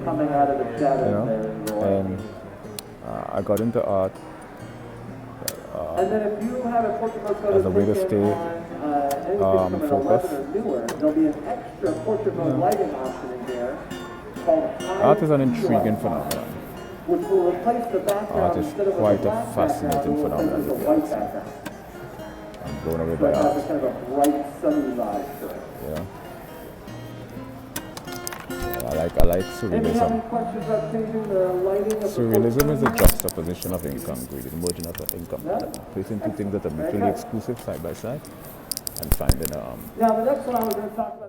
coming out of the shadows there. And I got into art and then if you have a portrait mode as a way to stay focused. There'll be an extra portrait mode lighting option in here called art is an intriguing phenomenon. Which will replace the background. Art is quite a fascinating phenomenon. I'm blown away by art. Kind of a bright sunny vibe to it. Yeah. I like surrealism. Surrealism is a juxtaposition of incongruity, the merging of incongruity, placing two things that are mutually exclusive side by side and finding Now the next one I was going to talk about.